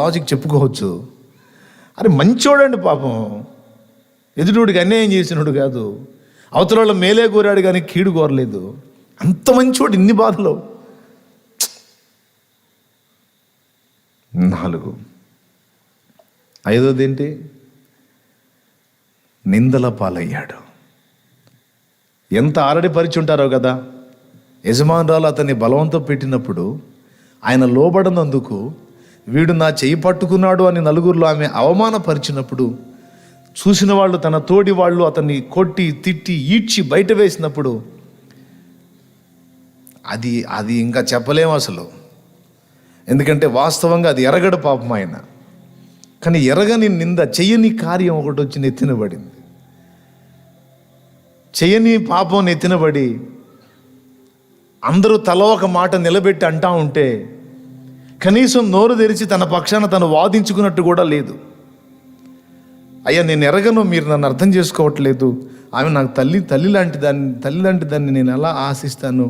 Logic చెప్పుకోవచ్చు. అరే మంచోడండి పాపం, ఎదుటిడికి అన్యాయం చేసినోడు కాదు, అవతల వాళ్ళ మేలే కోరాడు కానీ కీడు కోరలేదు. అంత మంచోడు, ఇన్ని బాధలు. 4 5వది ఏంటి? నిందల పాలయ్యాడు. ఎంత ఆల్రెడీ పరిచి ఉంటారో కదా. యజమానురాలు అతన్ని బలవంతం పెట్టినప్పుడు ఆయన లోబడినందుకు వీడు నా చెయ్యి పట్టుకున్నాడు అని నలుగురిలో ఆమె అవమానపరిచినప్పుడు, చూసిన వాళ్ళు తన తోడి వాళ్ళు అతన్ని కొట్టి తిట్టి ఈడ్చి బయట వేసినప్పుడు అది ఇంకా చెప్పలేము అసలు. ఎందుకంటే వాస్తవంగా అది ఎరగడు పాపం ఆయన. కానీ ఎరగని నింద, చెయ్యని కార్యం ఒకటి వచ్చి నెత్తినబడింది. చెయ్యని పాపం నెత్తినబడి అందరూ తల ఒక మాట నిలబెట్టి అంటా ఉంటే కనీసం నోరు తెరిచి తన పక్షాన తను వాదించుకున్నట్టు కూడా లేదు. అయ్యా నేను ఎరగను, మీరు నన్ను అర్థం చేసుకోవట్లేదు, ఆమె నాకు తల్లి లాంటి దాన్ని నేను ఎలా ఆశిస్తాను,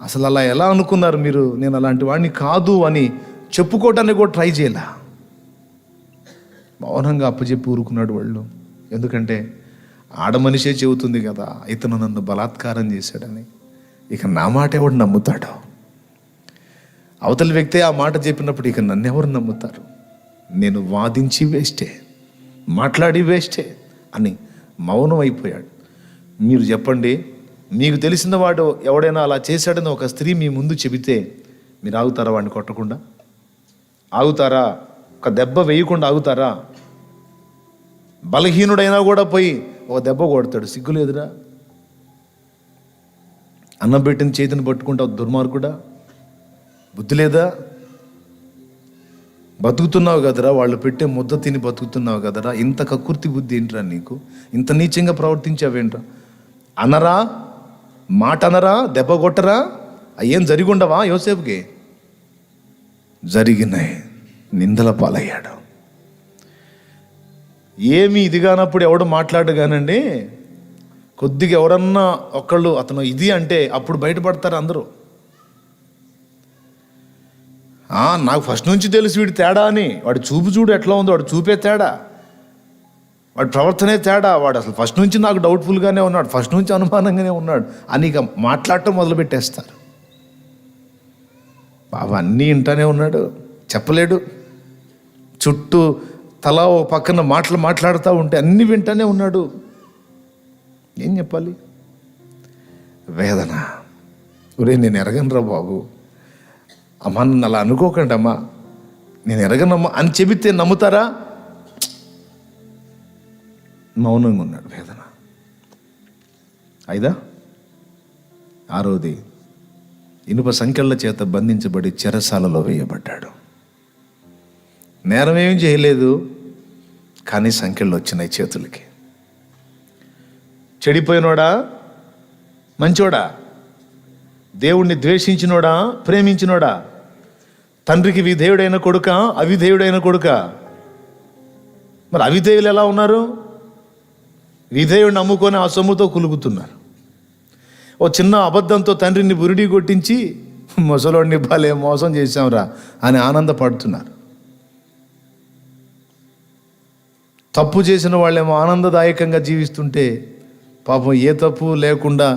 అసలు అలా ఎలా అనుకున్నారు మీరు, నేను అలాంటి వాడిని కాదు అని చెప్పుకోవటానికి కూడా ట్రై చేయాల. మౌనంగా అప్పచెప్పి ఊరుకున్నాడు వాళ్ళు. ఎందుకంటే ఆడమనిషే చెబుతుంది కదా ఇతను నన్ను బలాత్కారం చేశాడని. ఇక నా మాట ఎవడు నమ్ముతాడో? అవతలి వ్యక్తే ఆ మాట చెప్పినప్పుడు ఇక నన్ను ఎవరు నమ్ముతారు? నేను వాదించి వేస్టే, మాట్లాడి వేస్టే అని మౌనం అయిపోయాడు. మీరు చెప్పండి, మీకు తెలిసిన వాడు ఎవడైనా అలా చేశాడని ఒక స్త్రీ మీ ముందు చెబితే మీరు ఆగుతారా? వాడిని కొట్టకుండా ఆగుతారా? ఒక దెబ్బ వేయకుండా ఆగుతారా? బలహీనుడైనా కూడా పోయి ఒక దెబ్బ కొడతాడు, సిగ్గులేదురా? అన్నం పెట్టిన చేతిని పట్టుకుంటావు దుర్మార్గుడా, బుద్ధి లేదా? బతుకుతున్నావు కదరా, వాళ్ళు పెట్టే ముద్ద తిని బతుకుతున్నావు కదరా, ఇంత కక్కుర్తి బుద్ధి ఏంట్రా నీకు? ఇంత నీచంగా ప్రవర్తించావేంట్రా? అనరా, మాట అనరా, దెబ్బ కొట్టరా? అయ్యేం జరిగి ఉండవా? యోసేపుకి జరిగినాయి, నిందల పాలయ్యాడు. ఏమి ఇది కానప్పుడు ఎవడు మాట్లాడగానండి, కొద్దిగా ఎవరన్నా ఒకళ్ళు అతను ఇది అంటే అప్పుడు బయటపడతారు అందరూ. నాకు ఫస్ట్ నుంచి తెలుసు వీడి తేడా అని. వాడు చూడు ఎట్లా ఉందో, వాడు చూపే తేడా, వాడి ప్రవర్తనే తేడా, వాడు అసలు ఫస్ట్ నుంచి నాకు డౌట్ఫుల్గానే ఉన్నాడు, ఫస్ట్ నుంచి అనుమానంగానే ఉన్నాడు అని ఇక మాట్లాడటం మొదలుపెట్టేస్తారు. బాబా అన్నీ ఇంటానే ఉన్నాడు, చెప్పలేడు. చుట్టూ తలా ఓ పక్కన మాట్లాడుతూ ఉంటే అన్నీ వింటానే ఉన్నాడు. ఏం చెప్పాలి? వేదన. ఒరే నేను ఎరగనురా బాబు, అమ్మా నన్ను అలా అనుకోకండి అమ్మా, నేను ఎరగనమ్మా అని చెబితే నమ్ముతారా? మౌనంగా ఉన్నాడు. వేదన. 5 6వది ఇనుప సంకెళ్ళ చేత బంధించబడి చెరసాలలో వేయబడ్డాడు. నేరం ఏం చేయలేదు, కానీ సంకెళ్ళు వచ్చినాయి చేతులకి. చెడిపోయినోడా, మంచోడా, దేవుణ్ణి ద్వేషించినోడా, ప్రేమించినోడా, తండ్రికి విధేయుడైన కొడుక, అవిధేయుడైన కొడుక? మరి అవిధేయులు ఎలా ఉన్నారు? విధేయుడిని నమ్ముకొని ఆ సొమ్ముతో కులుగుతున్నారు. ఓ చిన్న అబద్ధంతో తండ్రిని బురిడి కొట్టించి ముసలోడిని భలే మోసం చేశాంరా అని ఆనందపడుతున్నారు. తప్పు చేసిన వాళ్ళేమో ఆనందదాయకంగా జీవిస్తుంటే పాపం ఏ తప్పు లేకుండా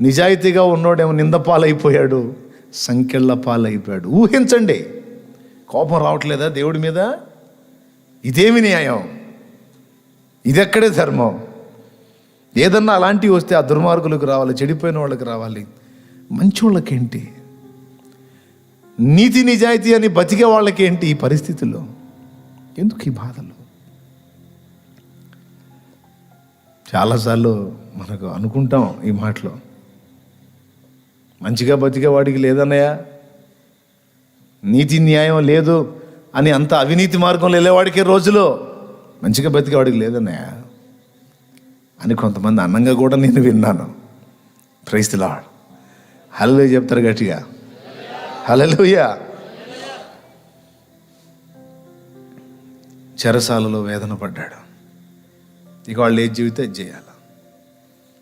నిజాయితీగా ఉన్నోడేమో నింద పాలైపోయాడు, సంకెళ్ళ పాలైపోయాడు. ఊహించండి, కోపం రావట్లేదా దేవుడి మీద? ఇదేమి న్యాయం? ఇదెక్కడే ధర్మం? ఏదన్నా అలాంటివి వస్తే ఆ దుర్మార్గులకు రావాలి, చెడిపోయిన వాళ్ళకి రావాలి, మంచి వాళ్ళకేంటి? నీతి నిజాయితీ అని బతికే వాళ్ళకేంటి ఈ పరిస్థితుల్లో? ఎందుకు ఈ బాధలు? చాలాసార్లు మనకు అనుకుంటాం ఈ మాటలో, మంచిగా బతికే వాడికి లేదన్నయ్య, నీతి న్యాయం లేదు అని అంత అవినీతి మార్గంలో వెళ్ళేవాడికి రోజులో మంచిగా బతికేవాడికి లేదన్నయ్య అని కొంతమంది అన్నంగా కూడా నేను విన్నాను. Praise the lord. హల్లెలూయా చెప్తారు గట్టిగా, హల్లెలూయా. చెరసాలలో వేదన పడ్డాడు. ఇక వాళ్ళు ఏది జీవితే అది చేయాలి.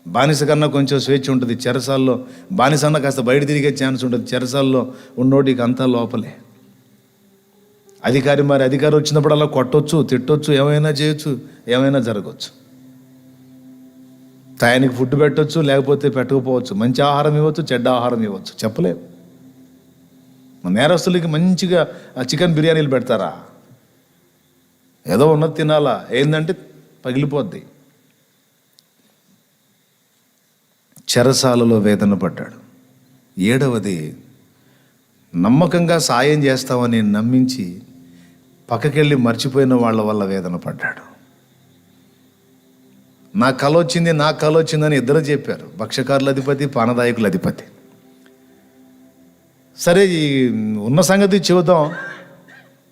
బానిస కన్నా కొంచెం స్వేచ్ఛ ఉంటుంది. చెరసాల్లో బానిస అన్న కాస్త బయట తిరిగే ఛాన్స్ ఉంటుంది. చెరసాల్లో ఉన్నోటికి అంతా లోపలే. అధికారి వచ్చినప్పుడు అలా కొట్టొచ్చు, తిట్టొచ్చు, ఏమైనా చేయొచ్చు, ఏమైనా జరగవచ్చు. టయానికి ఫుడ్ పెట్టవచ్చు, లేకపోతే పెట్టకపోవచ్చు. మంచి ఆహారం ఇవ్వచ్చు, చెడ్డ ఆహారం ఇవ్వచ్చు, చెప్పలేము. నేరస్తులకి మంచిగా చికెన్ బిర్యానీలు పెడతారా? ఏదో ఉన్నది తినాలా, ఏందంటే పగిలిపోద్ది. చెరసాలలో వేదన పడ్డాడు. 7వది, నమ్మకంగా సాయం చేస్తామని నమ్మించి పక్కకెళ్ళి మర్చిపోయిన వాళ్ళ వల్ల వేదన పడ్డాడు. నా కల వచ్చిందని ఇద్దరు చెప్పారు, భక్ష్యకారుల అధిపతి, పానదాయకుల అధిపతి. సరే, ఈ ఉన్న సంగతి చెబుదాం,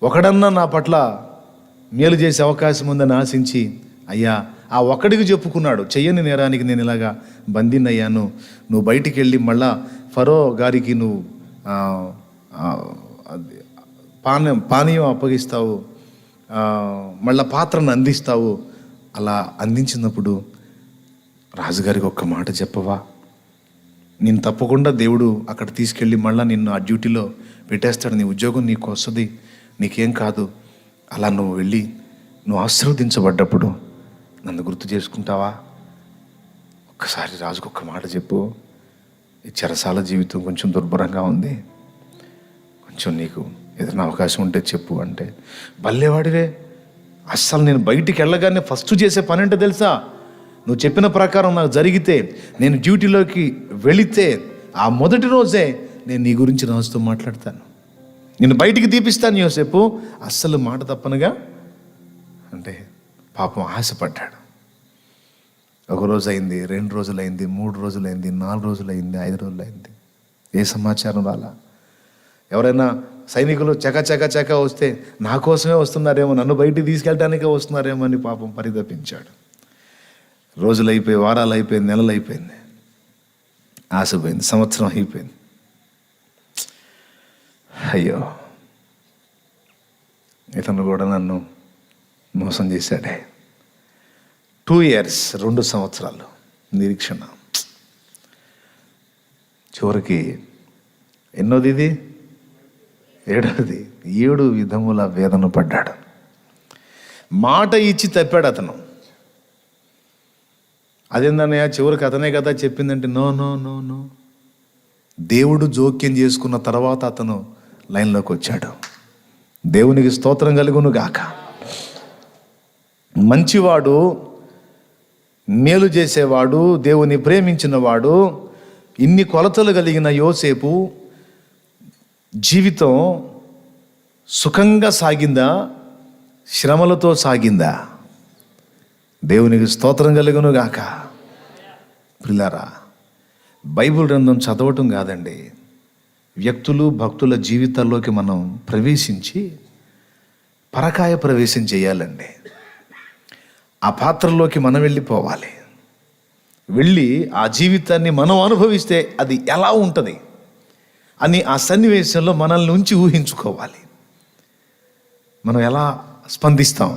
ఒకడన్నా నా పట్ల మేలు చేసే అవకాశం ఉందని ఆశించి, అయ్యా ఆ ఒక్కడికి చెప్పుకున్నాడు, చెయ్యని నేరానికి నేను ఇలాగా బందీనయ్యాను, నువ్వు బయటికి వెళ్ళి మళ్ళా ఫరో గారికి నువ్వు పానీయం అప్పగిస్తావు, మళ్ళా పాత్రను అందిస్తావు. అలా అందించినప్పుడు రాజుగారికి ఒక్క మాట చెప్పవా, నేను తప్పకుండా దేవుడు అక్కడ తీసుకెళ్ళి మళ్ళీ నిన్ను ఆ డ్యూటీలో పెట్టేస్తాడు, నీ ఉద్యోగం నీకు వస్తుంది, నీకేం కాదు. అలా నువ్వు వెళ్ళి నువ్వు ఆశీర్వదించబడ్డప్పుడు నన్ను గుర్తు చేసుకుంటావా? ఒక్కసారి రాజుకు ఒక్క మాట చెప్పు, ఈ చెరసాల జీవితం కొంచెం దుర్భరంగా ఉంది, కొంచెం నీకు ఏదైనా అవకాశం ఉంటే చెప్పు అంటే, భలేవాడివే, అస్సలు నేను బయటికి వెళ్ళగానే ఫస్ట్ చేసే పని అంటే తెలుసా, నువ్వు చెప్పిన ప్రకారం నాకు జరిగితే, నేను డ్యూటీలోకి వెళితే ఆ మొదటి రోజే నేను నీ గురించి రాజుతో మాట్లాడతాను, నేను బయటికి తీపిస్తాను యోసేపు, అస్సలు మాట తప్పనుగా అంటే పాపం ఆశపడ్డాడు. 1 రోజు అయింది, 2 రోజులైంది, 3 రోజులైంది, 4 రోజులైంది, 5 రోజులైంది, ఏ సమాచారం రాలా. ఎవరైనా సైనికులు చక వస్తే నా కోసమే వస్తున్నారేమో, నన్ను బయటికి తీసుకెళ్ళటానికే వస్తున్నారేమో అని పాపం పరితపించాడు. రోజులు అయిపోయి, వారాలు అయిపోయింది, నెలలు అయిపోయింది, ఆశపోయింది, సంవత్సరం అయిపోయింది. అయ్యో, ఇతను కూడా నన్ను మోసం చేశాడే. 2 years, 2 సంవత్సరాలు నిరీక్షణ. చివరికి ఎన్నోది ఇది, 7వది, 7 విధముల వేదన పడ్డాడు. మాట ఇచ్చి తప్పాడు అతను. అదేందన్నయ్య, చివరికి అతనే కదా చెప్పిందంటే, నో నో నో నో, దేవుడు జోక్యం చేసుకున్న తర్వాత అతను లైన్లోకి వచ్చాడు. దేవునికి స్తోత్రం కలుగును గాక. మంచివాడు, మేలు చేసేవాడు, దేవుని ప్రేమించిన వాడు, ఇన్ని కొలతలు కలిగిన యోసేపు జీవితం సుఖంగా సాగిందా, శ్రమలతో సాగిందా? దేవునికి స్తోత్రం కలుగును గాక. ప్రియులారా, బైబిల్ గ్రంథం చదవటం కాదండి, వ్యక్తులు భక్తుల జీవితాల్లోకి మనం ప్రవేశించి పరకాయ ప్రవేశం చేయాలండి. ఆ పాత్రలోకి మనం వెళ్ళిపోవాలి. వెళ్ళి ఆ జీవితాన్ని మనం అనుభవిస్తే అది ఎలా ఉంటుంది అని ఆ సన్నివేశంలో మనల్ని ఉంచి ఊహించుకోవాలి. మనం ఎలా స్పందిస్తాం,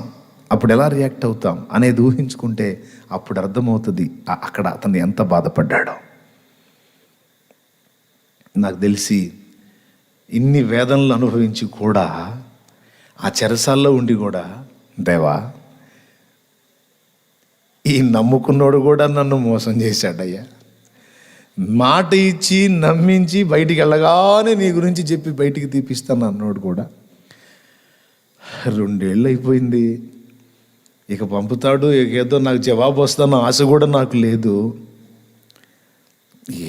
అప్పుడు ఎలా రియాక్ట్ అవుతాం అనేది ఊహించుకుంటే అప్పుడు అర్థమవుతుంది అక్కడ అతను ఎంత బాధపడ్డాడో. నాకు తెలిసి ఇన్ని వేదనలు అనుభవించి కూడా, ఆ చెరసాల్లో ఉండి కూడా, దేవా, ఈ నమ్ముకున్నోడు కూడా నన్ను మోసం చేశాడయ్యా, మాట ఇచ్చి నమ్మించి బయటికి వెళ్ళగానే నీ గురించి చెప్పి బయటికి తీపిస్తాను అన్నోడు కూడా 2 ఏళ్ళు అయిపోయింది, ఇక పంపుతాడు, ఇక ఏదో నాకు జవాబు వస్తాను ఆశ కూడా నాకు లేదు.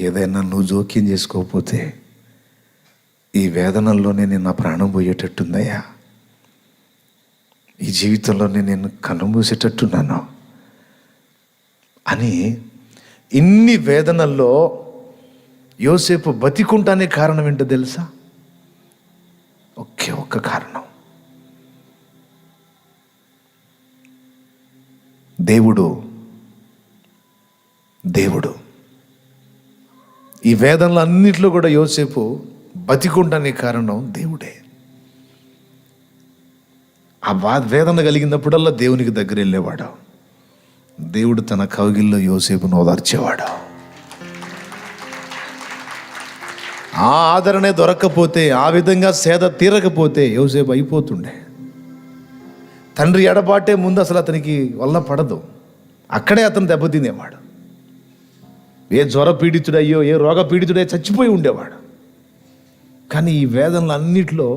ఏదైనా నువ్వు జోక్యం చేసుకోకపోతే ఈ వేదనల్లోనే నేను నా ప్రాణం పోయేటట్టుందయ్యా, ఈ జీవితంలోనే నేను కన్నుమూసేటట్టున్నాను అని. ఇన్ని వేదనల్లో యోసేపు బతికుంటానే కారణం ఏంటో తెలుసా? ఒక్క కారణం, దేవుడు. ఈ వేదనలు అన్నింటిలో కూడా యోసేపు బతికుంటానికి కారణం దేవుడే. ఆ వేదన కలిగినప్పుడల్లా దేవునికి దగ్గర వెళ్ళేవాడు. దేవుడు తన కౌగిల్లో యోసేపును ఓదార్చేవాడు. ఆ ఆదరణే దొరక్కపోతే, ఆ విధంగా సేద తీరకపోతే యోసేపు అయిపోతుండే. తండ్రి ఎడబాటే ముందు అసలు అతనికి వల్ల పడదు. అక్కడే అతను దెబ్బతినేవాడు. ఏ జ్వర పీడితుడయ్యో, ఏ రోగ పీడితుడయ్యో చచ్చిపోయి ఉండేవాడు. కానీ ఈ వేదనలు అన్నిట్లో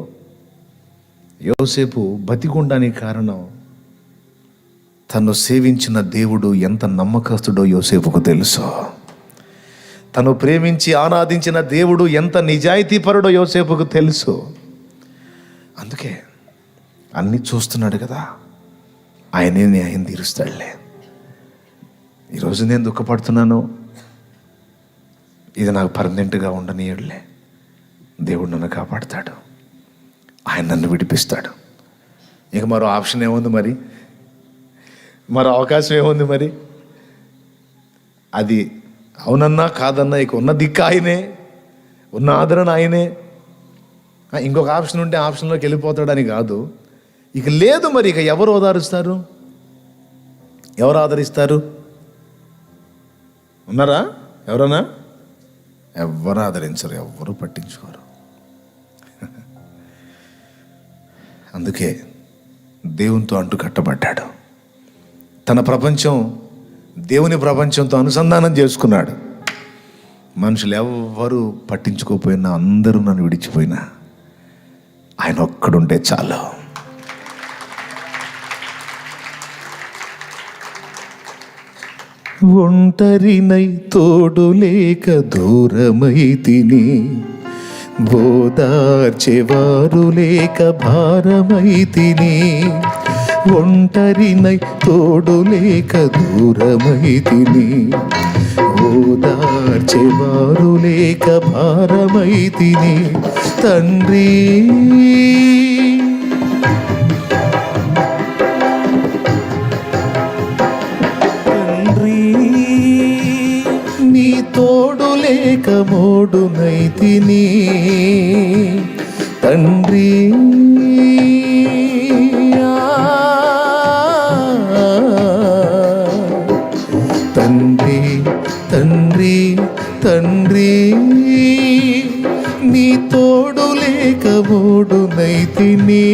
యోసేపు బతికుండానికి కారణం, తను సేవించిన దేవుడు ఎంత నమ్మకస్తుడో యోసేపుకు తెలుసు. తను ప్రేమించి ఆరాధించిన దేవుడు ఎంత నిజాయితీపరుడో యోసేపుకు తెలుసు. అందుకే అన్నీ చూస్తున్నాడు కదా, ఆయనే న్యాయం తీరుస్తాడులే. ఈరోజు నేను దుఃఖపడుతున్నాను, ఇది నాకు పర్మనెంట్గా ఉండనీయడులే. దేవుడు నన్ను కాపాడుతాడు, ఆయన నన్ను విడిపిస్తాడు. ఇక మరో ఆప్షన్ ఏముంది మరి, మరో అవకాశం ఏముంది మరి? అది అవునన్నా కాదన్నా ఇక ఉన్న దిక్కు ఆయనే, ఉన్న ఆదరణ ఆయనే. ఇంకొక ఆప్షన్ ఉంటే ఆప్షన్లోకి వెళ్ళిపోతాడని కాదు. ఇక లేదు మరి, ఇక ఎవరు ఓదారుస్తారు, ఎవరు ఆదరిస్తారు? ఉన్నారా ఎవరన్నా? ఎవరు ఆదరించరు, ఎవరు పట్టించుకోరు. అందుకే దేవునితో అంటు కట్టబడ్డాడు. తన ప్రపంచం దేవుని ప్రపంచంతో అనుసంధానం చేసుకున్నాడు. మనుషులు ఎవ్వరూ పట్టించుకోకపోయినా, అందరూ నన్ను విడిచిపోయినా, ఆయన ఒక్కడుంటే చాలు. ఒంటరినై తోడు లేక దూరమై తిని, ఓదార్చేవారు లేక భారమై తిని. ఒంటరినై తోడు లేక దూరమై తిని, ఓదార్చేవారు లేక భారమై తిని. తండ్రి నీ తోడు లేక మోడునై తిని. తండ్రి తండ్రి తండ్రి తండ్రి నీ తోడు లేక మోడునై తిని.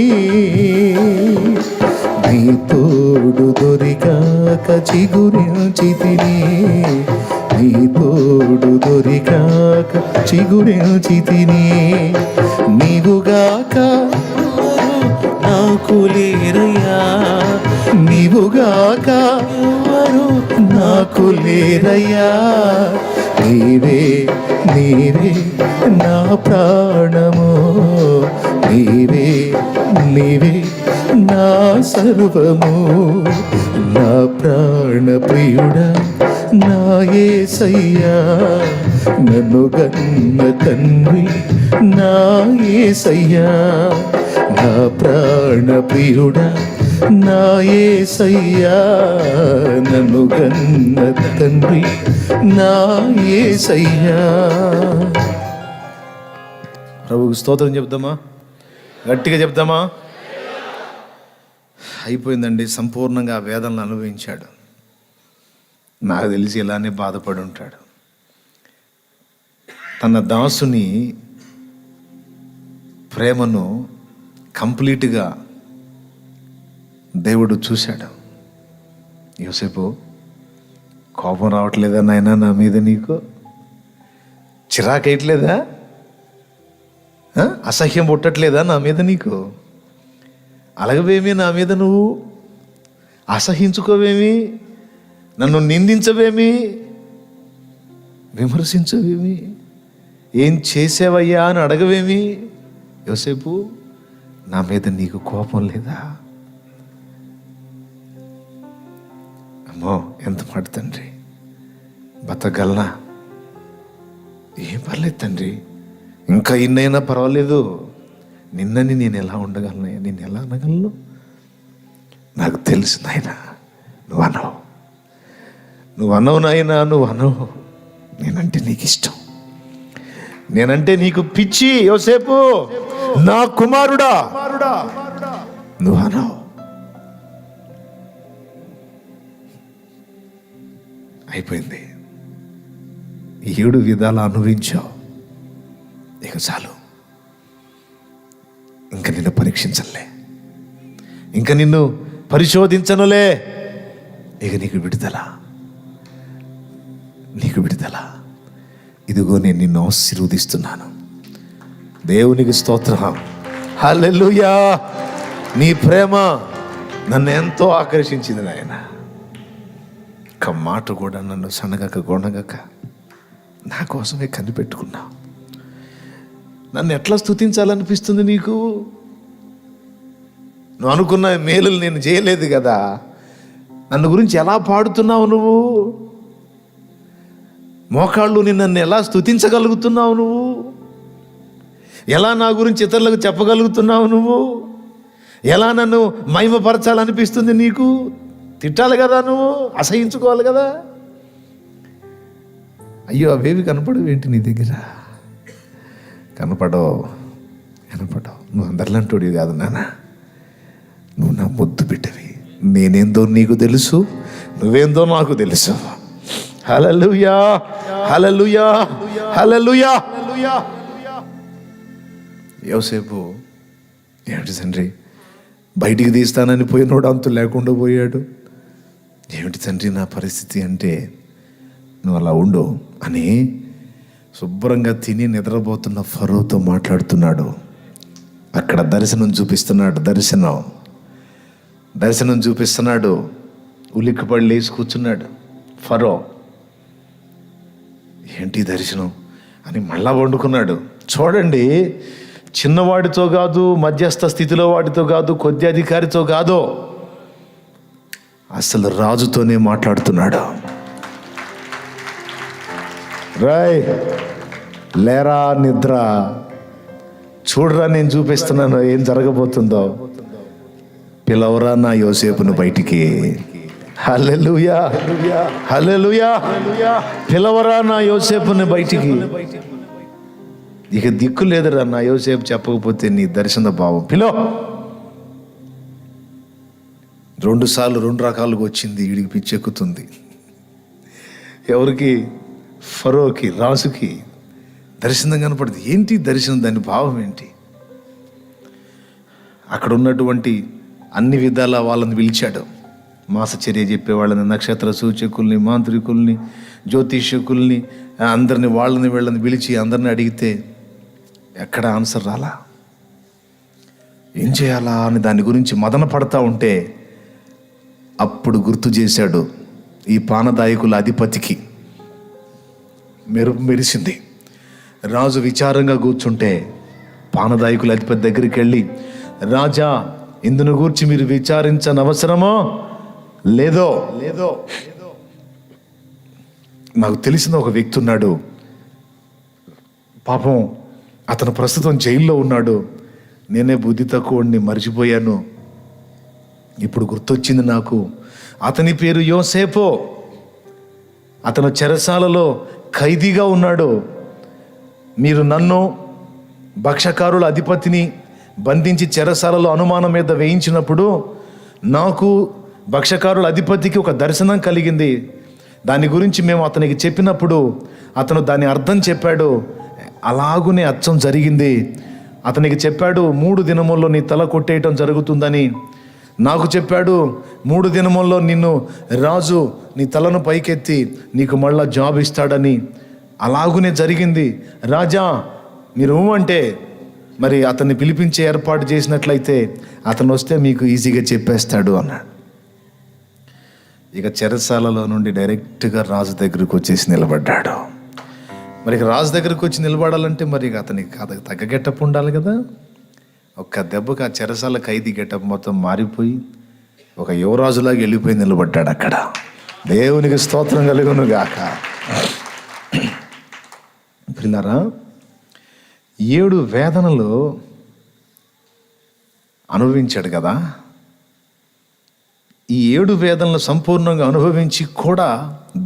నీ తోడు దొరికాక చిగురించి తిని, నీ తోడు దొరికాక చిగురించి తిని. నీవుగాక నాకు లేరయ్యా, నీవుగాక నాకు లేరయ్యా. నీవే నీవే నా ప్రాణము, నీవే నీవే నా సర్వము. నా ప్రాణ ప్రియుడా నా యేసయ్యా, నన్ను గన్న తండ్రి నా యేసయ్యా. నా ప్రాణ ప్రియుడా నా యేసయ్యా, నన్ను గన్న తండ్రి నా యేసయ్యా. ప్రభువుకి స్తోత్రం చెప్దామా? గట్టిగా చెప్దామా? అయిపోయిందండి. సంపూర్ణంగా వేదనలు అనుభవించాడు. నాకు తెలిసి ఇలానే బాధపడి ఉంటాడు. తన దాసుని ప్రేమను కంప్లీట్గా దేవుడు చూశాడు. యోసేపు, కోపం రావట్లేదా నాయనా నా మీద? నీకు చిరాకేయట్లేదా? అసహ్యం పుట్టట్లేదా నా మీద నీకు? అలగవేమి నా మీద, నువ్వు అసహించుకోవేమి, నన్ను నిందించవేమి, విమర్శించవేమి, ఏం చేసావయ్యా అని అడగవేమి? యోసేపు, నా మీద నీకు కోపం లేదా? అమ్మో, ఎంత మాట తండ్రి! బతకగలనా? ఏం పర్లేదు తండ్రి, ఇంకా ఇన్నైనా పర్వాలేదు. నిన్నని నేను ఎలా ఉండగలను, నేను ఎలా అనగలను? నాకు తెలుసు నాయన, నువ్వు అనవు నాయన, నువ్వు అనవు. నేనంటే నీకు ఇష్టం, నేనంటే నీకు పిచ్చి. యోసేపు నా కుమారుడా, నువ్వు అనవు. అయిపోయింది. 7 విధాలు అనుభవించావు, ఇక చాలు, ఇంక నిన్ను పరీక్షించలే, ఇంక నిన్ను పరిశోధించనులే, ఇక నీకు విడుదల, నీకు విడుదల. ఇదిగో నేను నిన్ను ఆశీర్వదిస్తున్నాను. దేవునికి స్తోత్రం. హల్లెలూయా. నీ ప్రేమ నన్ను ఎంతో ఆకర్షించింది నాయన. ఒక్క మాట కూడా నన్ను సనగక గొనగక నా కోసమే కనిపెట్టుకున్నావు. నన్ను ఎట్లా స్తుతించాలనిపిస్తుంది నీకు? నువ్వు అనుకున్న మేలులు నేను చేయలేదు కదా. నన్ను గురించి ఎలా పాడుతున్నావు నువ్వు? మోకాళ్ళు నన్ను ఎలా స్తుతించగలుగుతున్నావు నువ్వు? ఎలా నా గురించి ఇతరులకు చెప్పగలుగుతున్నావు నువ్వు? ఎలా నన్ను మహిమపరచాలనిపిస్తుంది నీకు? తిట్టాలి కదా, నువ్వు అసహించుకోవాలి కదా. అయ్యో, అవేవి కనపడవు ఏంటి నీ దగ్గర? కనపడవు. నువ్వు అందరిలాంటోడివి కాదు నాన్న. నువ్వు నా ముద్దు బిడ్డవి. నేనేందో నీకు తెలుసు, నువ్వేందో నాకు తెలుసు. హల్లెలూయా, హల్లెలూయా, హల్లెలూయా. యోసేపు ఏమిటి తండ్రి, బయటికి తీస్తానని పోయినోడు అంతు లేకుండా పోయాడు. ఏమిటి తండ్రి నా పరిస్థితి అంటే, నువ్వు అలా ఉండు అని శుభ్రంగా తిని నిద్రపోతున్న ఫరోతో మాట్లాడుతున్నాడు. అక్కడ దర్శనం చూపిస్తున్నాడు. దర్శనం చూపిస్తున్నాడు. ఉలిక్కిపడి లేచి కూర్చున్నాడు ఫరో. ఏంటి దర్శనం అని మళ్ళా వండుకున్నాడు. చూడండి, చిన్నవాడితో కాదు, మధ్యస్థ స్థితిలో వాడితో కాదు, కొద్ది అధికారితో కాదు, అసలు రాజుతోనే మాట్లాడుతున్నాడు. రాయ్ లేరా నిద్ర, చూడరా నేను చూపిస్తున్నాను ఏం జరగబోతుందో. పిలవరా నా యోసేపును బయటికి. హల్లెలూయా, హల్లెలూయా. పిలవరా నా యోసేపుని బయటికి. ఇక దిక్కు లేదురా నా యోసేపు చెప్పకపోతే నీ దర్శన భావం. రెండు సార్లు రెండు రకాలుగా వచ్చింది. వీడికి పిచ్చెక్కుతుంది. ఎవరికి? ఫరోకి, రాజుకి దర్శనం కనపడుతుంది. ఏంటి దర్శనం? దాని భావం ఏంటి? అక్కడ ఉన్నటువంటి అన్ని విధాల వాళ్ళని పిలిచాడు. మాసచర్య చెప్పేవాళ్ళని, నక్షత్ర సూచకుల్ని, మాంత్రికుల్ని, జ్యోతిష్యకుల్ని, అందరిని వాళ్ళని వీళ్ళని పిలిచి అందరిని అడిగితే ఎక్కడ ఆన్సర్ రాలా. ఏం చేయాలా అని దాని గురించి మదన పడతా ఉంటే అప్పుడు గుర్తు చేశాడు. ఈ పానదాయకుల అధిపతికి మెరిసింది. రాజు విచారంగా కూర్చుంటే పానదాయకుల అధిపతి దగ్గరికి వెళ్ళి, రాజా, ఇందును గూర్చి మీరు విచారించని అవసరమో లేదో. నాకు తెలిసిన ఒక వ్యక్తి ఉన్నాడు, పాపం అతను ప్రస్తుతం జైల్లో ఉన్నాడు. నేనే బుద్ధి తక్కువని మర్చిపోయాను, ఇప్పుడు గుర్తొచ్చింది నాకు. అతని పేరు యోసేపు. అతను చెరసాలలో ఖైదీగా ఉన్నాడు. మీరు నన్ను, భక్షకారుల అధిపతిని బంధించి చెరసాలలో అనుమానం మీద వేయించినప్పుడు నాకు, భక్షకారుల అధిపతికి ఒక దర్శనం కలిగింది. దాని గురించి మేము అతనికి చెప్పినప్పుడు అతను దాని అర్థం చెప్పాడు. అలాగునే అచ్చం జరిగింది. అతనికి చెప్పాడు, 3 దినముల్లో నీ తల కొట్టేయటం జరుగుతుందని. నాకు చెప్పాడు, 3 దినముల్లో నిన్ను రాజు నీ తలను పైకెత్తి నీకు మళ్ళా జాబ్ ఇస్తాడని. అలాగునే జరిగింది. రాజా, మీరు అంటే మరి అతన్ని పిలిపించే ఏర్పాటు చేసినట్లయితే అతను వస్తే మీకు ఈజీగా చెప్పేస్తాడు అన్నాడు. ఇక చెరసాలలో నుండి డైరెక్ట్గా రాజు దగ్గరికి వచ్చేసి నిలబడ్డాడు. మరి రాజు దగ్గరికి వచ్చి నిలబడాలంటే మరి అతనికి తగ్గ గెటప్ ఉండాలి కదా. ఒక్క దెబ్బకి ఆ చెరసాల ఖైదీ గెటప్ మొత్తం మారిపోయి ఒక యువరాజులాగా వెళ్ళిపోయి నిలబడ్డాడు అక్కడ. దేవునికి స్తోత్రం కలుగును గాక. పిల్లరా, 7 వేదనలు అనుభవించాడు కదా. ఈ 7 వేదనలు సంపూర్ణంగా అనుభవించి కూడా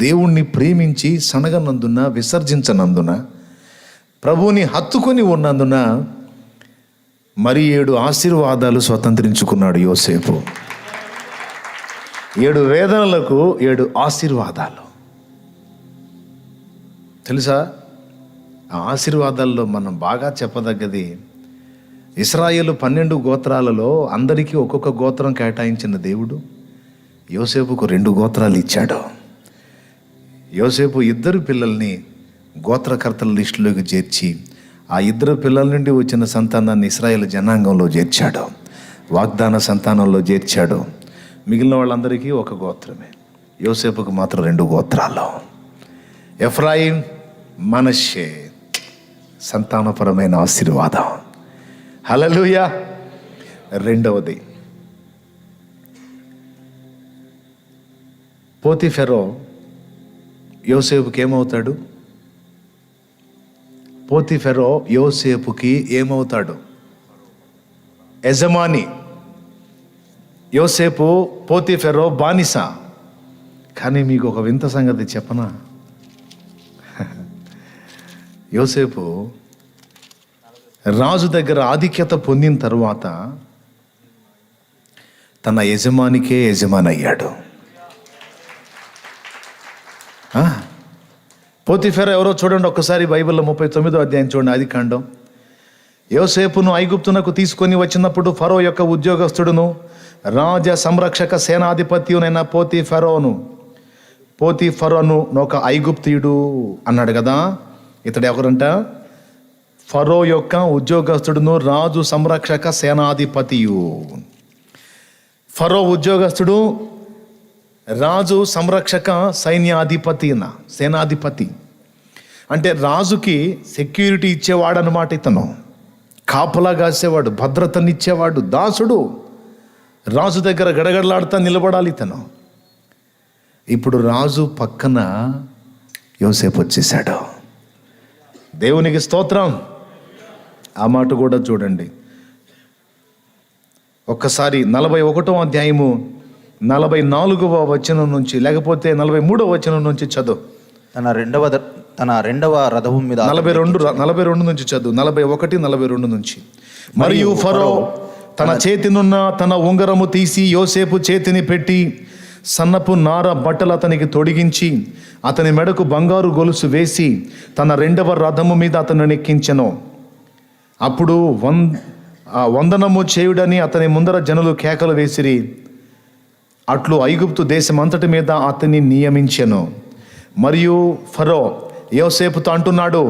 దేవుణ్ణి ప్రేమించి సనగనందున, విసర్జించనందున, ప్రభువుని హత్తుకొని ఉన్నందున మరి 7 ఆశీర్వాదాలు స్వతంత్రించుకున్నాడు యోసేపు. 7 వేదనలకు 7 ఆశీర్వాదాలు. తెలుసా? ఆ ఆశీర్వాదాల్లో మనం బాగా చెప్పదగ్గది, ఇశ్రాయేలు 12 గోత్రాలలో అందరికీ ఒక్కొక్క గోత్రం కేటాయించిన దేవుడు యోసేపుకు 2 గోత్రాలు ఇచ్చాడు. యోసేపు 2 పిల్లల్ని గోత్రకర్తల లిస్టులోకి చేర్చి ఆ 2 పిల్లల నుండి వచ్చిన సంతానాన్ని ఇశ్రాయేలు జనాంగంలో చేర్చాడు, వాగ్దాన సంతానంలో చేర్చాడు. మిగిలిన వాళ్ళందరికీ ఒక గోత్రమే, యోసేపుకు మాత్రం 2 గోత్రాలు. ఎఫ్రాయిం, మనష్షే. సంతానపరమైన ఆశీర్వాదం. హల్లెలూయా. రెండవది, పోతీఫెరో యోసేపుకి ఏమవుతాడు? పోతీఫెరో యోసేపుకి ఏమవుతాడు? యజమాని. యోసేపు పోతీఫెరో బానిస. కానీ మీకు ఒక వింత సంగతి చెప్పనా? యోసేపు రాజు దగ్గర ఆధిక్యత పొందిన తర్వాత తన యజమానికే యజమాని అయ్యాడు. పోతీఫెరో ఎవరో చూడండి ఒక్కసారి బైబిల్లో 39వ అధ్యాయం చూడండి, ఆదికాండం. యోసేపును ఐగుప్తునకు తీసుకొని వచ్చినప్పుడు ఫరో యొక్క ఉద్యోగస్తుడును రాజ సంరక్షక సేనాధిపత్యునైన పోతీఫెరోను ఒక ఐగుప్తీయుడు అన్నాడు కదా. ఇతడు ఎవరంట? ఫరో యొక్క ఉద్యోగస్తుడును రాజు సంరక్షక సేనాధిపతియు. ఫరో ఉద్యోగస్తుడు, రాజు సంరక్షక సేనాధిపతి. అంటే రాజుకి సెక్యూరిటీ ఇచ్చేవాడు అన్నమాట. ఇతను కాపలా కాసేవాడు, భద్రతనిచ్చేవాడు, దాసుడు. రాజు దగ్గర గడగడలాడుతా నిలబడాలి ఇతను. ఇప్పుడు రాజు పక్కన యోసేపు వచ్చేసాడు. దేవునికి స్తోత్రం. ఆ మాట కూడా చూడండి ఒక్కసారి. 41వ అధ్యాయము 44వ వచనం నుంచి, లేకపోతే 43వ వచనం నుంచి చదువు. తన రెండవ రథము మీద 42 నుంచి చదువు. 41, 42 నుంచి. మరియు ఫరో తన చేతినున్న తన ఉంగరము తీసి యోసేపు చేతిని పెట్టి సన్నపు నార బట్టలు అతనికి తొడిగించి అతని మెడకు బంగారు గొలుసు వేసి తన 2వ రథము మీద అతను ఎక్కించెను. అప్పుడు వందనము చేయుడని అతని ముందర జనులు కేకలు వేసిరి. అట్లు ఐగుప్తు దేశమంతటి మీద అతన్ని నియమించెను. మరియు ఫరో యోసేపుతో అంటున్నాడు,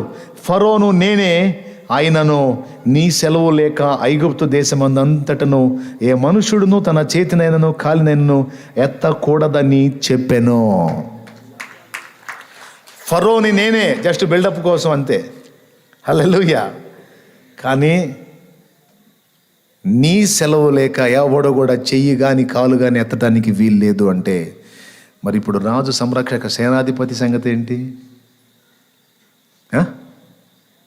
ఫరోను నేనే, ఆయనను నీ సెలవు లేక ఐగుప్తు దేశమందంతటను ఏ మనుషుడును తన చేతినైనను కాలినైనను ఎత్తకూడదని చెప్పెను. ఫరోని నేనే, జస్ట్ బిల్డప్ కోసం అంతే. హల్లెలూయా. కానీ నీ సెలవు లేక ఎవడో కూడా చెయ్యి కానీ కాలు కానీ ఎత్తడానికి వీలు లేదు అంటే, మరి ఇప్పుడు రాజు సంరక్షక సేనాధిపతి సంగతి ఏంటి?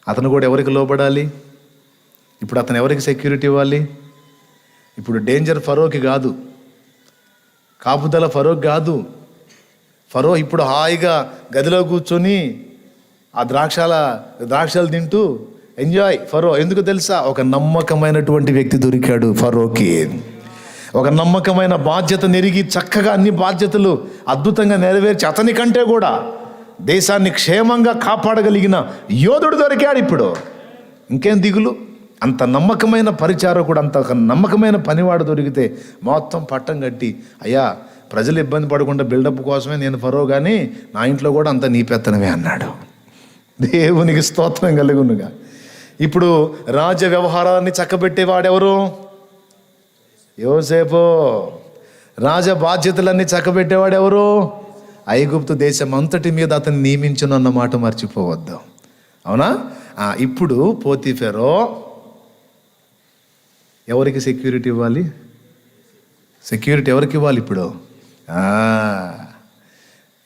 అతను కూడా ఎవరికి లోబడాలి? ఇప్పుడు అతను ఎవరికి సెక్యూరిటీ ఇవ్వాలి? ఇప్పుడు డేంజర్ ఫరోకి కాదు, కాపుదల ఫరోకి కాదు. ఫరో ఇప్పుడు హాయిగా గదిలో కూర్చొని ఆ ద్రాక్షలు తింటూ ఎంజాయ్. ఫరో ఎందుకు తెలుసా? ఒక నమ్మకమైనటువంటి వ్యక్తి దొరికాడు ఫరోకి. ఒక నమ్మకమైన బాధ్యత నెరిగి చక్కగా అన్ని బాధ్యతలు అద్భుతంగా నెరవేర్చి అతని కంటే కూడా దేశాన్ని క్షేమంగా కాపాడగలిగిన యోధుడు దొరికాడు ఇప్పుడు. ఇంకేం దిగులు? అంత నమ్మకమైన పరిచారకుడు, అంత నమ్మకమైన పనివాడు దొరికితే మొత్తం పట్టం కట్టి, అయ్యా ప్రజలు ఇబ్బంది పడకుండా బిల్డప్ కోసమే నేను ఫరో, కానీ నా ఇంట్లో కూడా అంత నీ పెత్తనమే అన్నాడు. దేవునికి స్తోత్రం కలుగునుగా. ఇప్పుడు రాజ వ్యవహారాన్ని చక్కబెట్టేవాడెవరు? యోసేపు. రాజ బాధ్యతలన్నీ చక్కబెట్టేవాడెవరు? ఐగుప్తు దేశం అంతటి మీద అతన్ని నియమించను అన్న మాట మర్చిపోవద్దు. అవునా? ఇప్పుడు పోతీఫెరో ఎవరికి సెక్యూరిటీ ఇవ్వాలి? సెక్యూరిటీ ఎవరికి ఇవ్వాలి ఇప్పుడు?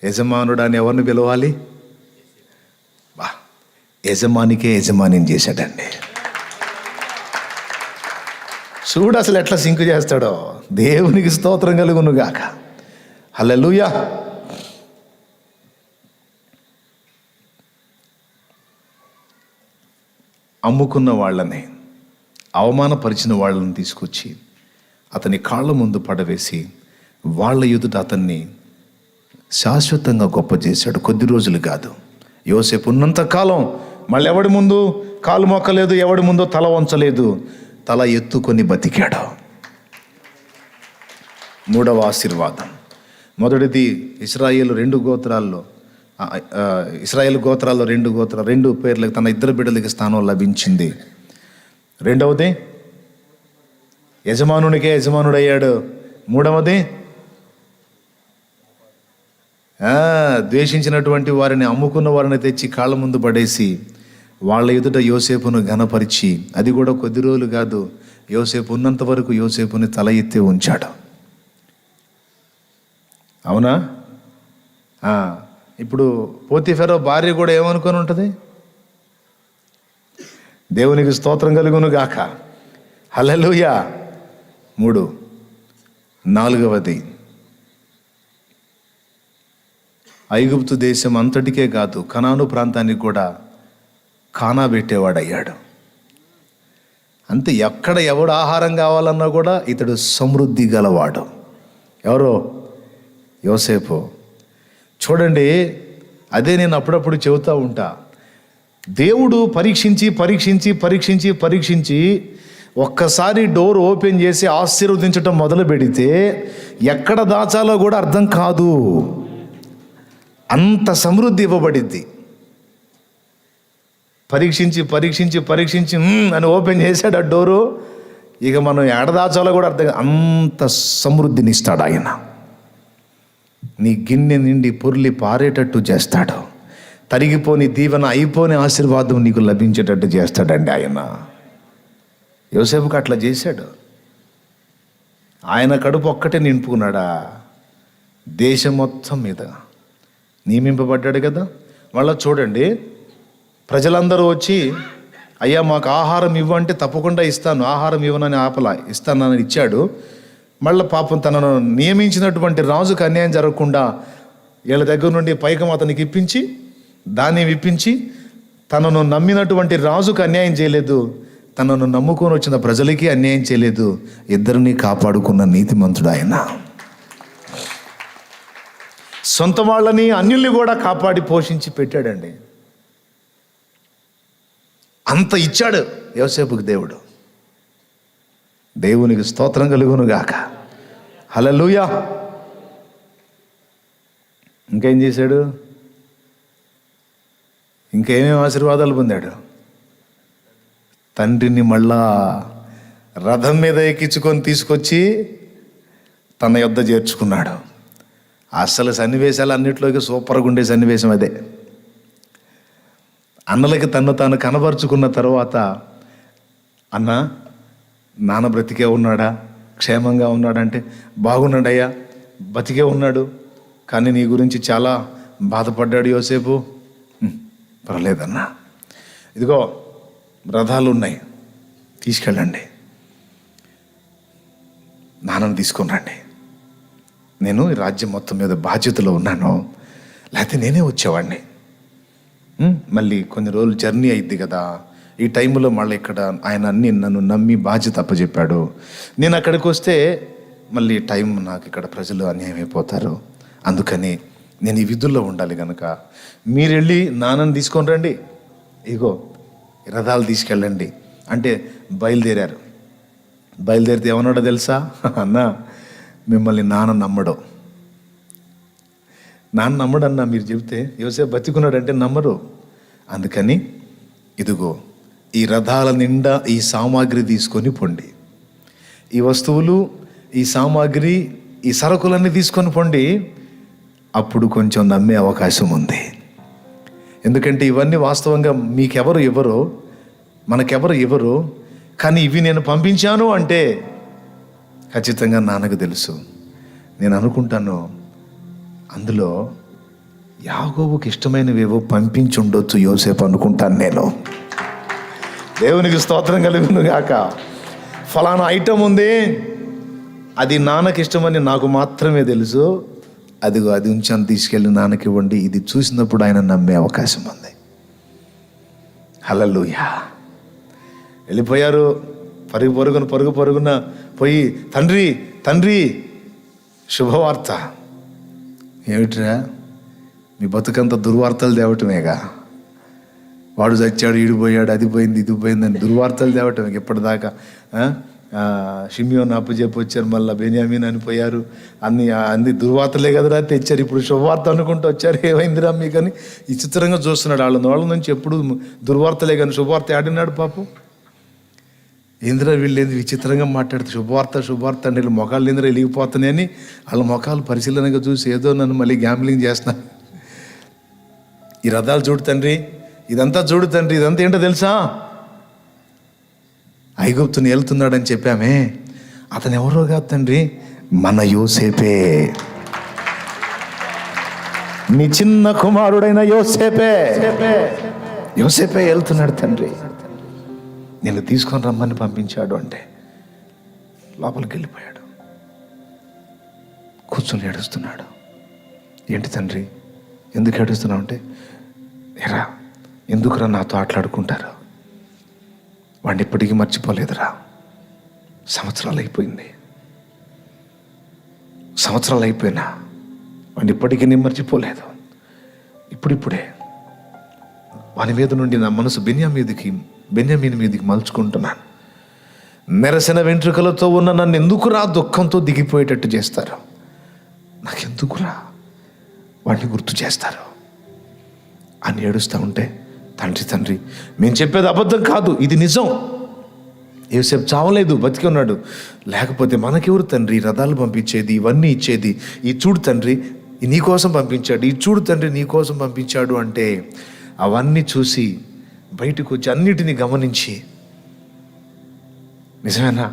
యజమానుడు అని ఎవరిని పిలవాలి? యజమానికే యజమానిని చేశాడండి. చూడు అసలు ఎట్లా సింకు చేస్తాడో. దేవునికి స్తోత్రం కలుగునుగాక. హల్లెలూయా. అమ్ముకున్న వాళ్ళని, అవమానపరిచిన వాళ్ళని తీసుకొచ్చి అతని కాళ్ళ ముందు పడవేసి వాళ్ళ ఎదుట అతన్ని శాశ్వతంగా గొప్ప చేశాడు. కొద్ది రోజులు కాదు, యోసేపు ఉన్నంతకాలం మళ్ళీ ఎవడి ముందు కాలు మొక్కలేదు, ఎవడి ముందు తల వంచలేదు, తల ఎత్తుకొని బతికాడు. మూడవ ఆశీర్వాదం. మొదటిది ఇశ్రాయేలు రెండు గోత్రాల్లో రెండు పేర్లకు తన ఇద్దరు బిడ్డలకి స్థానం లభించింది. రెండవది యజమానునికే యజమానుడయ్యాడు. మూడవది ద్వేషించినటువంటి వారిని, అమ్ముకున్న వారిని తెచ్చి కాళ్ళ ముందు పడేసి వాళ్ళ ఎదుట యోసేపును ఘనపరిచి, అది కూడా కొద్ది రోజులు కాదు, యోసేపు ఉన్నంత వరకు యోసేపుని తల ఎత్తి ఉంచాడు. అవునా? ఇప్పుడు పోతీఫెరో భార్య కూడా ఏమనుకొని ఉంటుంది? దేవునికి స్తోత్రం కలుగును గాక. హల్లెలూయా. 3. 4వది, ఐగుప్తు దేశం అంతటికే కాదు, కనాను ప్రాంతానికి కూడా కానాబెట్టేవాడయ్యాడు. అంతే, ఎక్కడ ఎవడు ఆహారం కావాలన్నా కూడా ఇతడు సమృద్ధి గలవాడు. ఎవరో? యోసేపు. చూడండి, అదే నేను అప్పుడప్పుడు చెబుతూ ఉంటా. దేవుడు పరీక్షించి ఒక్కసారి డోర్ ఓపెన్ చేసి ఆశీర్వదించటం మొదలు పెడితే ఎక్కడ దాచాలో కూడా అర్థం కాదు. అంత సమృద్ధి ఇవ్వబడిద్ది. పరీక్షించి అని ఓపెన్ చేశాడు ఆ డోరు. ఇక మనం ఎక్కడ దాచాలో కూడా అర్థం, అంత సమృద్ధిని ఇస్తాడు ఆయన. నీ గిన్నె నిండి పొర్లి పారేటట్టు చేస్తాడు. తరిగిపోని దీవెన, అయిపోని ఆశీర్వాదం నీకు లభించేటట్టు చేస్తాడండి ఆయన. యోసేపుకి అట్లా చేశాడు. ఆయన కడుపు ఒక్కటే నింపుకున్నాడా? దేశం మొత్తం మీద నియమింపబడ్డాడు కదా. మళ్ళీ చూడండి, ప్రజలందరూ వచ్చి, అయ్యా మాకు ఆహారం ఇవ్వంటే తప్పకుండా ఇస్తాను, ఆహారం ఇవ్వనని ఆపలా, ఇస్తానని ఇచ్చాడు. మళ్ళీ పాపం తనను నియమించినటువంటి రాజుకు అన్యాయం జరగకుండా వీళ్ళ దగ్గర నుండి పైకం అతనికి ఇప్పించి, దాన్ని ఇప్పించి, తనను నమ్మినటువంటి రాజుకు అన్యాయం చేయలేదు, తనను నమ్ముకొని వచ్చిన ప్రజలకి అన్యాయం చేయలేదు. ఇద్దరిని కాపాడుకున్న నీతిమంతుడు ఆయన. సొంత వాళ్ళని, అన్యుల్ని కూడా కాపాడి పోషించి పెట్టాడండి. అంత ఇచ్చాడు యోసేపుకి దేవుడు. దేవునికి స్తోత్రం కలుగును గాక. హల్లెలూయా. ఇంకేం చేశాడు? ఇంకేమేమి ఆశీర్వాదాలు పొందాడు? తండ్రిని మళ్ళా రథం మీద ఎక్కించుకొని తీసుకొచ్చి తన యొద్ద చేర్చుకున్నాడు. అసలు సన్నివేశాలు అన్నిట్లోకి సూపర్గా ఉండే సన్నివేశం అదే. అన్నలకి తను తాను కనబరుచుకున్న తర్వాత, అన్న నాన్న బ్రతికే ఉన్నాడా, క్షేమంగా ఉన్నాడంటే, బాగున్నాడయ్యా, బతికే ఉన్నాడు, కానీ నీ గురించి చాలా బాధపడ్డాడు యోసేపు. పర్లేదన్నా, ఇదిగో రథాలు ఉన్నాయి, తీసుకెళ్ళండి, నాన్నను తీసుకొని రండి. నేను ఈ రాజ్యం మొత్తం మీద బాధ్యతలో ఉన్నాను, లేకపోతే నేనే వచ్చేవాడిని. మళ్ళీ కొన్ని రోజులు జర్నీ అయింది కదా, ఈ టైంలో మళ్ళీ ఇక్కడ ఆయన అన్ని నన్ను నమ్మి బాధ్యత అప్పచెప్పాడు. నేను అక్కడికి వస్తే మళ్ళీ టైం నాకు ఇక్కడ ప్రజలు అన్యాయం అయిపోతారు, అందుకని నేను ఈ విధుల్లో ఉండాలి కనుక మీరు వెళ్ళి నాన్నని తీసుకొని రండి, ఇగో రథాలు తీసుకెళ్ళండి అంటే బయలుదేరారు. బయలుదేరితే ఏమన్నాడో తెలుసా? అన్న మిమ్మల్ని నాన్న నమ్మడన్నా మీరు చెబితే, యోసేపు బతికున్నాడంటే నమ్మరు. అందుకని ఇదిగో ఈ రథాల నిండా ఈ సామాగ్రి తీసుకొని పొండి, ఈ వస్తువులు, ఈ సామాగ్రి, ఈ సరుకులన్నీ తీసుకొని పొండి, అప్పుడు కొంచెం నమ్మే అవకాశం ఉంది. ఎందుకంటే ఇవన్నీ వాస్తవంగా మీకెవరు ఇవ్వరు, మనకెవరు ఇవ్వరు, కానీ ఇవి నేను పంపించాను అంటే ఖచ్చితంగా నాన్నకు తెలుసు. నేను అనుకుంటాను అందులో యాకోబుకి ఇష్టమైనవేవో పంపించి ఉండొచ్చు యోసేపు అనుకుంటాను నేను. దేవునికి స్తోత్రం కలుగును గాక. ఫలానా ఐటమ్ ఉంది, అది నాన్నకి ఇష్టమని నాకు మాత్రమే తెలుసు, అదిగో అది ఉంచాను, తీసుకెళ్ళి నాన్నకి ఇవ్వండి. ఇది చూసినప్పుడు ఆయన నమ్మే అవకాశం ఉంది. హల్లెలూయా. వెళ్ళిపోయారు. పరుగు పరుగున పోయి, తండ్రి శుభవార్త. ఏమిట్రా, మీ బతుకంత దుర్వార్తలు తేవటమేగా, వాడు చచ్చాడు, ఈడిపోయాడు, అది పోయింది, ఇది పోయింది అని దుర్వార్తలు తేవటం. ఇప్పటిదాకా షిమ్యోన్ అప్పచెప్పి వచ్చారు, మళ్ళీ బెన్యామీన్ అని పోయారు. అన్ని దుర్వార్తలే కదరా తెచ్చారు. ఇప్పుడు శుభవార్త అనుకుంటూ వచ్చారు, ఏమైందిరా మీకని విచిత్రంగా చూస్తున్నాడు. వాళ్ళ నుంచి ఎప్పుడు దుర్వార్తలే కానీ శుభవార్త ఆడినాడు పాపం. ఏంద్రా వీళ్ళేంది విచిత్రంగా మాట్లాడుతూ శుభవార్త అంటే వీళ్ళు మొఖాలు ఏంద్రా వెలిగిపోతున్నాయి అని వాళ్ళ మొఖాలు పరిశీలనగా చూసి ఏదో నన్ను మళ్ళీ గ్యాంబ్లింగ్ చేస్తున్నారు. ఈ రథాలు చూడు తండ్రి, ఇదంతా చూడు తండ్రి, ఇదంతా ఏంటో తెలుసా? ఐగుప్తుని వెళ్తున్నాడని చెప్పామే, అతను ఎవరో కాదు తండ్రి, మన యోసేపే, నీ చిన్న కుమారుడైన యోసేపే వెళ్తున్నాడు తండ్రి, నిన్ను తీసుకొని రమ్మని పంపించాడు అంటే లోపలికి వెళ్ళిపోయాడు. కూర్చొని ఏడుస్తున్నాడు. ఏంటి తండ్రి ఎందుకు ఏడుస్తున్నావు అంటే, ఎరా ఎందుకురా నాతో ఆటలాడుకుంటారు, వాడిని ఇప్పటికీ మర్చిపోలేదురా, సంవత్సరాలు అయిపోయినా వాడిని ఇప్పటికీ నేను మర్చిపోలేదు. ఇప్పుడిప్పుడే వాని మీద నుండి నా మనసు బెన్యామీన్ మీదకి మలుచుకుంటున్నాను. నెరసిన వెంట్రుకలతో ఉన్న నన్ను ఎందుకురా దుఃఖంతో దిగిపోయేటట్టు చేస్తారు, నాకెందుకురా వాడిని గుర్తు చేస్తారు అని ఏడుస్తూ ఉంటే, తండ్రి మేము చెప్పేది అబద్ధం కాదు, ఇది నిజం. యోసేపు చావలేదు, బతికి ఉన్నాడు. లేకపోతే మనకెవరు తండ్రి రథాలు పంపించేది, ఇవన్నీ ఇచ్చేది? ఈ చూడు తండ్రి నీకోసం పంపించాడు, ఈ చూడు తండ్రి నీకోసం పంపించాడు అంటే అవన్నీ చూసి బయటకు వచ్చి అన్నిటినీ గమనించి, నిజమేనా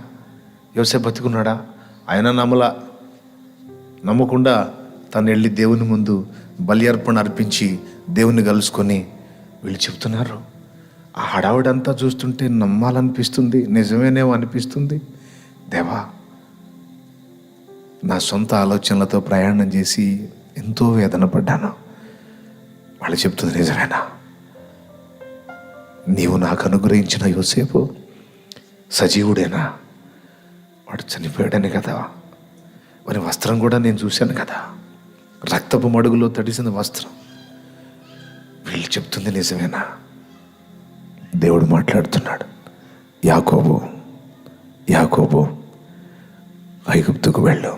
యోసేపు బతికున్నాడా? ఆయన నమ్మకుండా తను వెళ్ళి దేవుని ముందు బలి అర్పణ అర్పించి దేవుని కలుసుకొని వీళ్ళు చెప్తున్నారు. ఆ హడావుడంతా చూస్తుంటే నమ్మాలనిపిస్తుంది, నిజమేనేమో అనిపిస్తుంది. దేవా, నా సొంత ఆలోచనలతో ప్రయాణం చేసి ఎంతో వేదన పడ్డాను. వాళ్ళు చెప్తుంది నిజమేనా? నీవు నాకు అనుగ్రహించిన యోసేపు సజీవుడేనా? వాడు చనిపోయాడని కదా, వారి వస్త్రం కూడా నేను చూశాను కదా, రక్తపు మడుగులో తడిసిన వస్త్రం. వీళ్ళు చెప్తుంది నిజమేనా? దేవుడు మాట్లాడుతున్నాడు, యాకోబు ఐగుప్తుకు వెళ్ళు,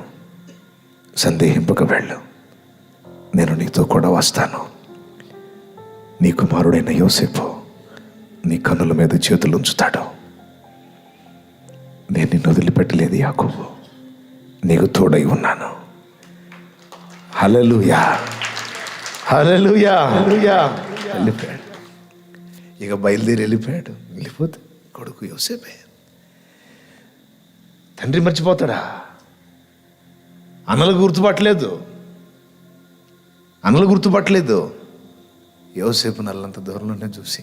సందేహింపక వెళ్ళు, నేను నీతో కూడా వస్తాను. నీ కుమారుడైన యోసేపు నీ కన్నుల మీద చేతులు ఉంచుతాడు. నేను నిన్ను వదిలిపెట్టలేదు యాకోబు, నీకు తోడై ఉన్నాను. హల్లెలూయా. వెళ్ళిపోయాడు. ఇక బయలుదేరి వెళ్ళిపోతే కొడుకు యోసేపే. తండ్రి మర్చిపోతాడా? అన్నలు గుర్తుపట్టలేదు. యోసేపు నల్లంత దూరంలోనే చూసి,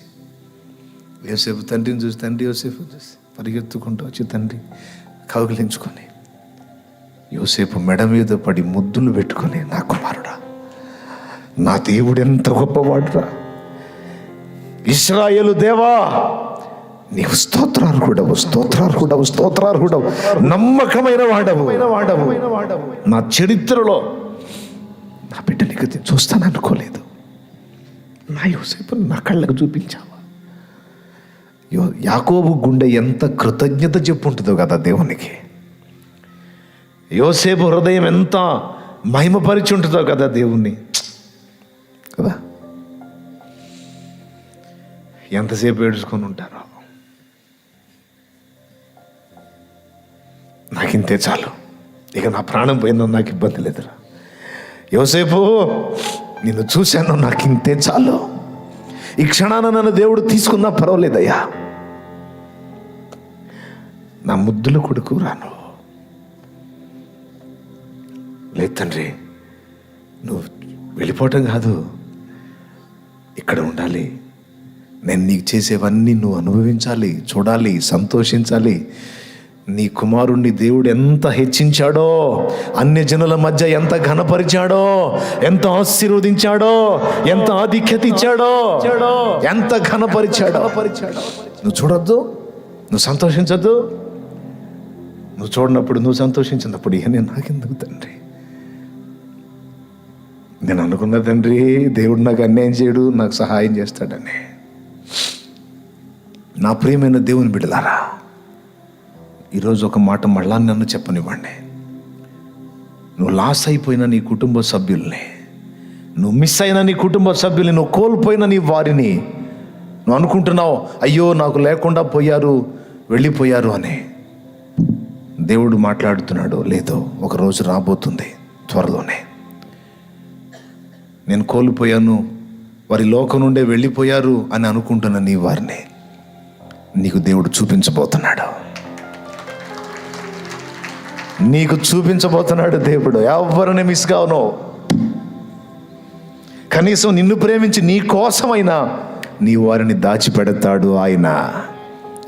యోసేపు తండ్రిని చూసి, యోసేపు చూసి పరిగెత్తుకుంటూ వచ్చి తండ్రి కౌగిలించుకొని యోసేపు మెడ మీద పడి ముద్దులు పెట్టుకొని, నా కుమారుడా, నా దేవుడు ఎంత గొప్పవాడురా, ఇశ్రాయేలు దేవా, నీవు స్తోత్రార్హుడవు, నమ్మకమైన వాడవు. నా చరిత్రలో నా బిడ్డ నీకు చూస్తాను అనుకోలేదు. నా యోసేపు నా కళ్ళకు చూపించావా? యాకోబు గుండె ఎంత కృతజ్ఞత చెప్పుంటుందో కదా దేవునికి. యోసేపు హృదయం ఎంత మహిమపరిచి ఉంటుందో కదా దేవుణ్ణి కదా. ఎంతసేపు ఏడుచుకొని ఉంటారో. నాకింతే చాలు, ఇక నా ప్రాణం పోయిందో నాకు ఇబ్బంది లేదురా. యోసేపు, నిన్ను చూశాను, నాకింతే చాలు. ఈ క్షణాన నన్ను దేవుడు తీసుకున్నా పర్వాలేదయ్యా, నా ముద్దుల కొడుకు రాను. లేదు తండ్రి, నువ్వు వెళ్ళిపోవటం కాదు, ఇక్కడ ఉండాలి. నేను నీకు చేసేవన్నీ నువ్వు అనుభవించాలి, చూడాలి, సంతోషించాలి. నీ కుమారుణ్ణి దేవుడు ఎంత హెచ్చించాడో, అన్య జనుల మధ్య ఎంత ఘనపరిచాడో, ఎంత ఆశీర్వదించాడో, ఎంత ఆధిక్యత ఇచ్చాడో, ఎంత ఘనపరిచాడో. నువ్వు చూడొద్దు, నువ్వు సంతోషించద్దు. నువ్వు చూడనప్పుడు, నువ్వు సంతోషించినప్పుడు ఇక నేను నాకెందుకు తండ్రి? నేను అనుకున్న తండ్రి దేవుడు నాకు అన్యాయం చేయడు, నాకు సహాయం చేస్తాడని. నా ప్రియమైన దేవుని బిడ్డలారా, ఈరోజు ఒక మాట మళ్ళా నన్ను చెప్పనివ్వండి. నువ్వు లాస్ అయిపోయిన నీ కుటుంబ సభ్యుల్ని, నువ్వు మిస్ అయిన నీ కుటుంబ సభ్యుల్ని, నువ్వు కోల్పోయిన నీ వారిని నువ్వు అనుకుంటున్నావు, అయ్యో నాకు లేకుండా పోయారు, వెళ్ళిపోయారు అని. దేవుడు మాట్లాడుతున్నాడు, లేదు, ఒకరోజు రాబోతుంది త్వరలోనే. నేను కోల్పోయాను, వారి లోకం నుండే వెళ్ళిపోయారు అని అనుకుంటున్న నీ వారిని నీకు దేవుడు చూపించబోతున్నాడు. నీకు చూపించబోతున్నాడు దేవుడు. ఎవరిని మిస్ కావును. కనీసం నిన్ను ప్రేమించి నీ కోసమైనా నీ వారిని దాచిపెడతాడు ఆయన.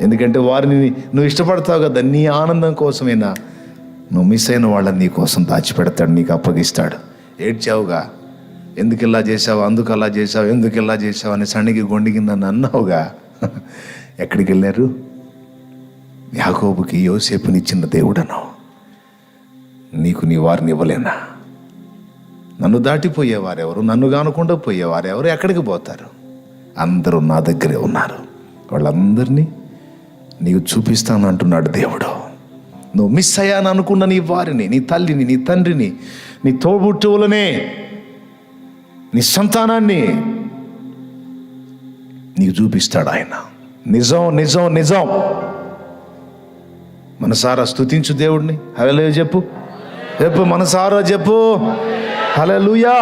ఎందుకంటే వారిని నువ్వు ఇష్టపడతావు కదా, నీ ఆనందం కోసమైనా నువ్వు మిస్ అయిన వాళ్ళని నీ కోసం దాచిపెడతాడు, నీకు అప్పగిస్తాడు. ఏడ్చావుగా, ఎందుకు ఇలా చేసావు, అందుకు అలా చేసావు, ఎందుకు ఇలా చేసావు అని సణిగి గొండికి నన్ను అన్నావుగా. ఎక్కడికి వెళ్ళారు? యాకోబుకి యోసేపునిచ్చిన దేవుడను నీకు నీ వారిని ఇవ్వలేనా? నన్ను దాటిపోయేవారెవరు, నన్ను కానకుండా పోయేవారెవరు ఎక్కడికి పోతారు? అందరూ నా దగ్గరే ఉన్నారు, వాళ్ళందరినీ నీకు చూపిస్తాను అంటున్నాడు దేవుడు. నువ్వు మిస్ అయ్యాను అనుకున్న నీ వారిని, నీ తల్లిని, నీ తండ్రిని, నీ తోబుట్టువులనే, నీ సంతానాన్ని నీకు చూపిస్తాడు ఆయన. నిజం నిజం నిజం. మనసారా స్తుతించు దేవుడిని. హల్లెలూయా చెప్పు, మనసారా చెప్పు హల్లెలూయా.